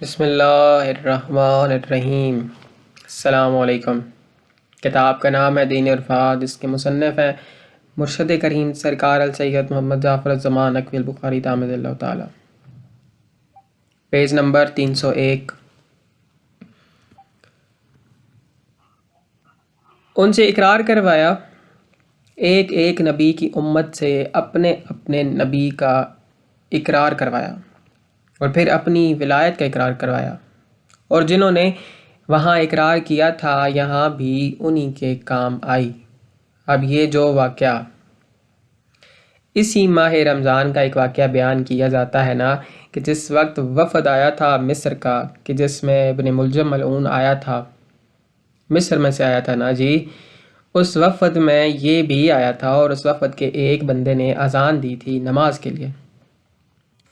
بسم اللہ الرحمن الرحیم۔ السلام علیکم۔ کتاب کا نام ہے دین عرفات، اس کے مصنف ہیں مرشد کریم سرکار السید محمد جعفر الزمان نقوی البخاری تامد اللہ تعالی۔ Page number 301۔ ان سے اقرار کروایا، ایک ایک نبی کی امت سے اپنے اپنے نبی کا اقرار کروایا اور پھر اپنی ولایت کا اقرار کروایا، اور جنہوں نے وہاں اقرار کیا تھا یہاں بھی انہی کے کام آئی۔ اب یہ جو واقعہ اسی ماہ رمضان کا ایک واقعہ بیان کیا جاتا ہے نا، کہ جس وقت وفد آیا تھا مصر کا، کہ جس میں ابن ملجم ملعون آیا تھا، مصر میں سے آیا تھا نا جی، اس وفد میں یہ بھی آیا تھا، اور اس وفد کے ایک بندے نے اذان دی تھی نماز کے لیے۔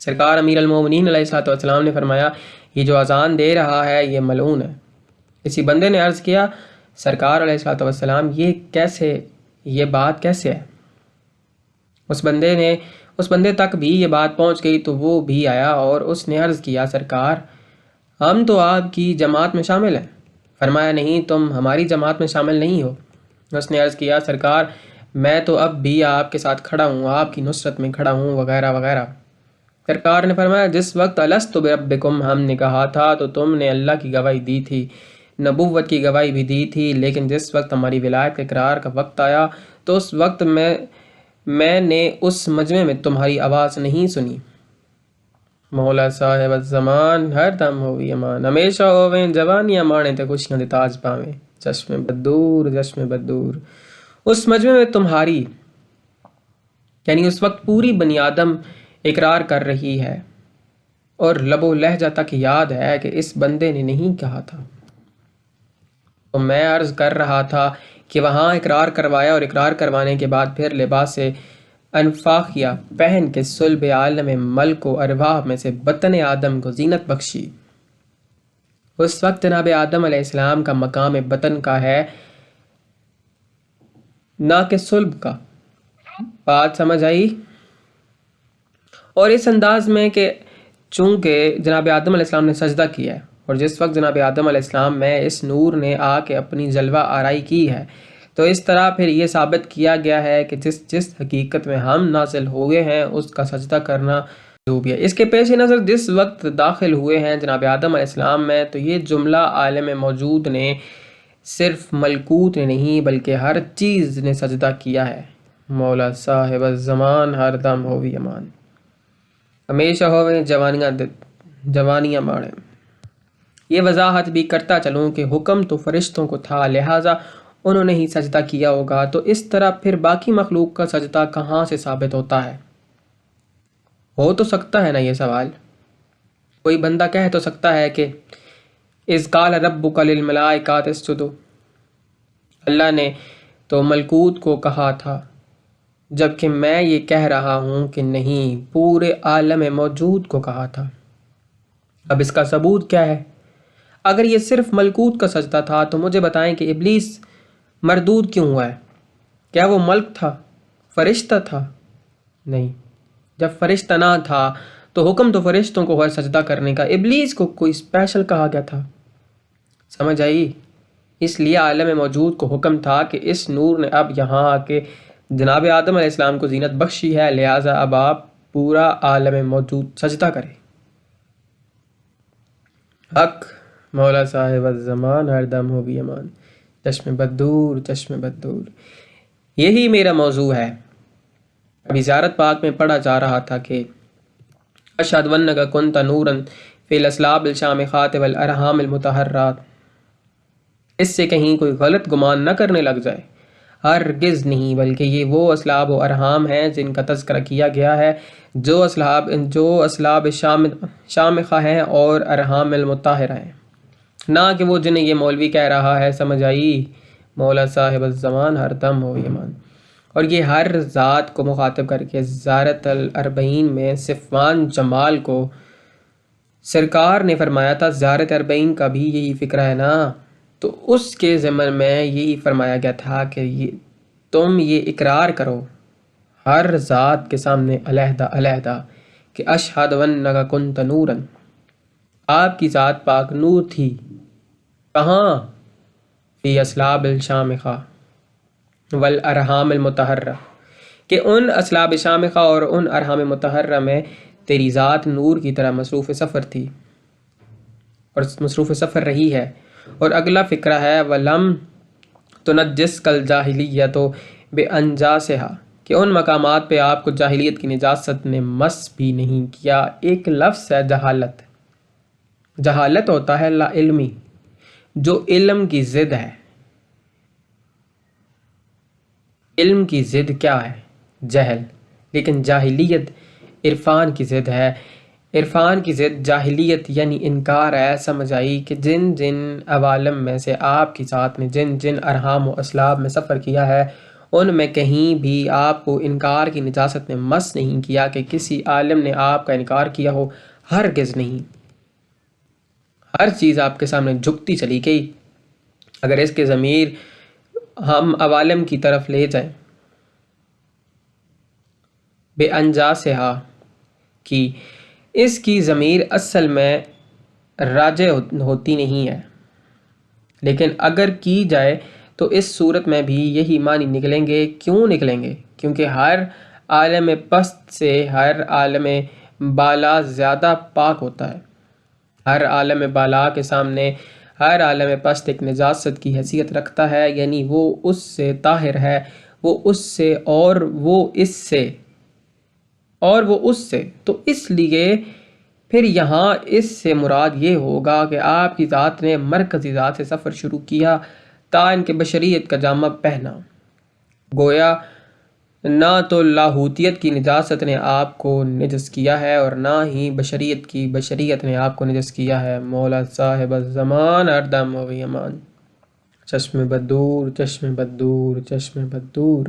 سرکار امیر المومنین علیہ السلام نے فرمایا، یہ جو اذان دے رہا ہے یہ ملعون ہے۔ اسی بندے نے عرض کیا، سرکار علیہ السلام یہ بات کیسے ہے؟ اس بندے تک بھی یہ بات پہنچ گئی تو وہ بھی آیا اور اس نے عرض کیا، سرکار ہم تو آپ کی جماعت میں شامل ہیں۔ فرمایا، نہیں، تم ہماری جماعت میں شامل نہیں ہو۔ اس نے عرض کیا، سرکار میں تو اب بھی آپ کے ساتھ کھڑا ہوں، آپ کی نصرت میں کھڑا ہوں، وغیرہ وغیرہ۔ سرکار نے فرمایا، جس وقت الست بربکم ہم نے کہا تھا تو تم نے اللہ کی گواہی دی تھی، نبوت کی گواہی بھی دی تھی، لیکن جس وقت ہماری ولایت کے اقرار کا وقت آیا تو اس وقت میں نے اس مجمع میں تمہاری آواز نہیں سنی۔ مولا صاحب الزمان ہر دم ہوئی امان، ہمیشہ ہوویں جوانیاں مانے تے خوشیاں دے تاج پاویں، چشم بدور۔ اس مجمع میں تمہاری، یعنی اس وقت پوری بنی آدم اقرار کر رہی ہے، اور لب و لہجہ تک یاد ہے کہ اس بندے نے نہیں کہا تھا۔ تو میں عرض کر رہا تھا کہ وہاں اقرار کروایا، اور اقرار کروانے کے بعد پھر لباس انفاخیہ پہن کے صلب عالم ملک و ارواح میں سے بطن آدم کو زینت بخشی۔ اس وقت جناب آدم علیہ السلام کا مقام بطن کا ہے، نہ کہ صلب کا۔ بات سمجھ آئی؟ اور اس انداز میں کہ چونکہ جناب آدم علیہ السلام نے سجدہ کیا ہے، اور جس وقت جناب آدم علیہ السلام میں اس نور نے آ کے اپنی جلوہ آرائی کی ہے، تو اس طرح پھر یہ ثابت کیا گیا ہے کہ جس حقیقت میں ہم نازل ہوئے ہیں اس کا سجدہ کرنا ضروری ہے۔ اس کے پیش نظر جس وقت داخل ہوئے ہیں جناب آدم علیہ السلام میں، تو یہ جملہ عالم موجود نے صرف ملکوت نے نہیں بلکہ ہر چیز نے سجدہ کیا ہے۔ مولا صاحب الزمان ہر دم ہووی امان، ہمیشہ ہوویں جوانیاں ماڑیں۔ یہ وضاحت بھی کرتا چلوں کہ حکم تو فرشتوں کو تھا، لہٰذا انہوں نے ہی سجدہ کیا ہوگا، تو اس طرح پھر باقی مخلوق کا سجدہ کہاں سے ثابت ہوتا ہے؟ ہو تو سکتا ہے نا یہ سوال، کوئی بندہ کہہ تو سکتا ہے کہ اذ قال ربک للملائکۃ اسجدوا، اللہ نے تو ملکوت کو کہا تھا، جبکہ میں یہ کہہ رہا ہوں کہ نہیں، پورے عالم موجود کو کہا تھا۔ اب اس کا ثبوت کیا ہے؟ اگر یہ صرف ملکوت کا سجدہ تھا تو مجھے بتائیں کہ ابلیس مردود کیوں ہوا ہے؟ کیا وہ ملک تھا، فرشتہ تھا؟ نہیں، جب فرشتہ نہ تھا تو حکم تو فرشتوں کو ہے سجدہ کرنے کا، ابلیس کو کوئی اسپیشل کہا گیا تھا؟ سمجھ آئی؟ اس لیے عالم موجود کو حکم تھا کہ اس نور نے اب یہاں آ کے جناب آدم علیہ السلام کو زینت بخشی ہے، لہٰذا اب آپ پورا عالم موجود سجدہ کریں۔ حق مولا صاحب الزمان ہر دم ہو بھی امان، چشم بدور۔ یہی میرا موضوع ہے۔ ابھی زیارت پاک میں پڑھا جا رہا تھا کہ اشہد انک کنت نورا فی الاسلاب الشامخات والارحام المطہرات، اس سے کہیں کوئی غلط گمان نہ کرنے لگ جائے، ہرگز نہیں، بلکہ یہ وہ اسلاب و ارحام ہیں جن کا تذکرہ کیا گیا ہے، جو اسلاب شامخہ ہیں اور ارحام المطہرہ ہیں، نہ کہ وہ جنہیں یہ مولوی کہہ رہا ہے۔ سمجھ آئی؟ مولا صاحب الزمان ہر دم ہو ایمان۔ اور یہ ہر ذات کو مخاطب کر کے زیارت الاربعین میں صفوان جمال کو سرکار نے فرمایا تھا، زیارت اربعین کا بھی یہی فکرہ ہے نا، تو اس کے ضمن میں یہی فرمایا گیا تھا کہ تم یہ اقرار کرو ہر ذات کے سامنے علیحدہ علیحدہ کہ اشہد انک کنت نورا، آپ کی ذات پاک نور تھی، کہاں؟ فی اصلاب الشامخہ والارحام المطہرہ، کہ ان اصلاب شامخہ اور ان ارحام مطہرہ میں تیری ذات نور کی طرح مصروف سفر تھی اور مصروف سفر رہی ہے۔ اور اگلا فقرہ ہے وَلَمْ تُنَجِّسْكَ الْجَاهِلِيَّةُ بِأَنْجَاسِهَا، کہ ان مقامات پہ آپ کو جاہلیت کی نجاست نے مس بھی نہیں کیا۔ ایک لفظ ہے جہالت۔ جہالت ہوتا ہے لا علمی، جو علم کی ضد ہے۔ علم کی ضد کیا ہے؟ جہل۔ لیکن جاہلیت عرفان کی ضد ہے۔ عرفان کی ضد جاہلیت یعنی انکار ہے۔ سمجھ آئی کہ جن جن عوالم میں سے آپ کی ذات نے جن جن ارحام و اسلاب میں سفر کیا ہے، ان میں کہیں بھی آپ کو انکار کی نجاست نے مس نہیں کیا کہ کسی عالم نے آپ کا انکار کیا ہو، ہرگز نہیں۔ ہر چیز آپ کے سامنے جھکتی چلی گئی۔ اگر اس کے ضمیر ہم عوالم کی طرف لے جائیں، بے انجاسہا کی، اس کی ضمیر اصل میں راجع ہوتی نہیں ہے، لیکن اگر کی جائے تو اس صورت میں بھی یہی معنی نکلیں گے۔ کیوں نکلیں گے؟ کیونکہ ہر عالم پست سے ہر عالم بالا زیادہ پاک ہوتا ہے۔ ہر عالم بالا کے سامنے ہر عالم پست ایک نجاست کی حیثیت رکھتا ہے، یعنی وہ اس سے طاہر ہے، وہ اس سے اور وہ اس سے اور وہ اس سے۔ تو اس لیے پھر یہاں اس سے مراد یہ ہوگا کہ آپ کی ذات نے مرکزی ذات سے سفر شروع کیا تا ان کے بشریت کا جامہ پہنا۔ گویا نہ تو لاہوتیت کی نجاست نے آپ کو نجس کیا ہے اور نہ ہی بشریت نے آپ کو نجس کیا ہے۔ مولا صاحب الزمان اردم و یمان، چشم بدور چشم بدور چشم بدور۔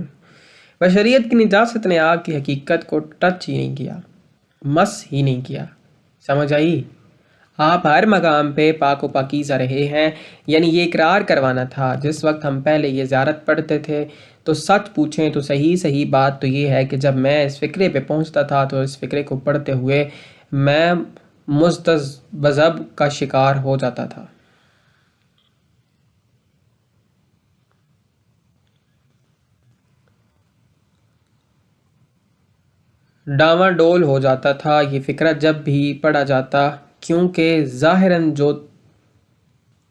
بشریت کی نجاست نے آپ کی حقیقت کو ٹچ ہی نہیں کیا، مس ہی نہیں کیا۔ سمجھ آئی؟ آپ ہر مقام پہ پاک و پاکیزہ رہے ہیں، یعنی یہ اقرار کروانا تھا۔ جس وقت ہم پہلے یہ زیارت پڑھتے تھے تو سچ پوچھیں تو صحیح بات تو یہ ہے کہ جب میں اس فقرے پہ پہنچتا تھا تو اس فقرے کو پڑھتے ہوئے میں مستذب کا شکار ہو جاتا تھا۔ ڈاواں ڈول ہو جاتا تھا یہ فقرہ جب بھی پڑھا جاتا، کیونکہ ظاہراً جو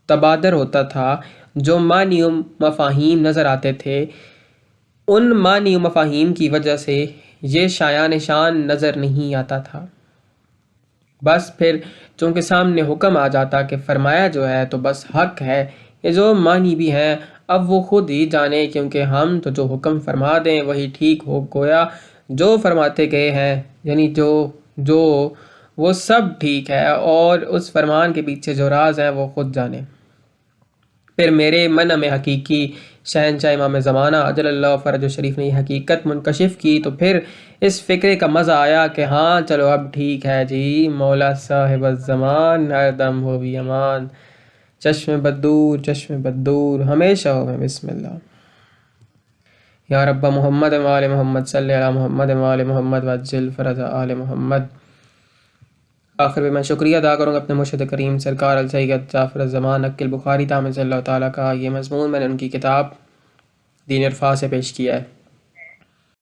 تبادر ہوتا تھا، جو معنی و مفاہیم نظر آتے تھے، ان معنی و مفاہیم کی وجہ سے یہ شایان شان نظر نہیں آتا تھا۔ بس پھر چونکہ سامنے حکم آ جاتا کہ فرمایا جو ہے تو بس حق ہے، یہ جو معنی بھی ہیں اب وہ خود ہی جانے، کیونکہ ہم تو جو حکم فرما دیں وہی ٹھیک ہو۔ گویا جو فرماتے گئے ہیں یعنی جو وہ سب ٹھیک ہے، اور اس فرمان کے پیچھے جو راز ہیں وہ خود جانے۔ پھر میرے منعم حقیقی شہنشاہ امام زمانہ اجل اللہ فرج شریف نے یہ حقیقت منکشف کی، تو پھر اس فکرے کا مزہ آیا کہ ہاں چلو اب ٹھیک ہے جی، مولا صاحب الزمان ہر دم ہو بھی امان، چشم بدور ہمیشہ ہو میں بسم اللہ۔ یا رب محمد و آل محمد صلی علی محمد و آل محمد وعجل فرج آل محمد۔ آخر میں شکریہ ادا کروں گا اپنے مرشد کریم سرکار السید جعفر الزمان نقل بخاری تامل صلی اللہ تعالیٰ کا۔ یہ مضمون میں نے ان کی کتاب دین عرفا سے پیش کیا ہے۔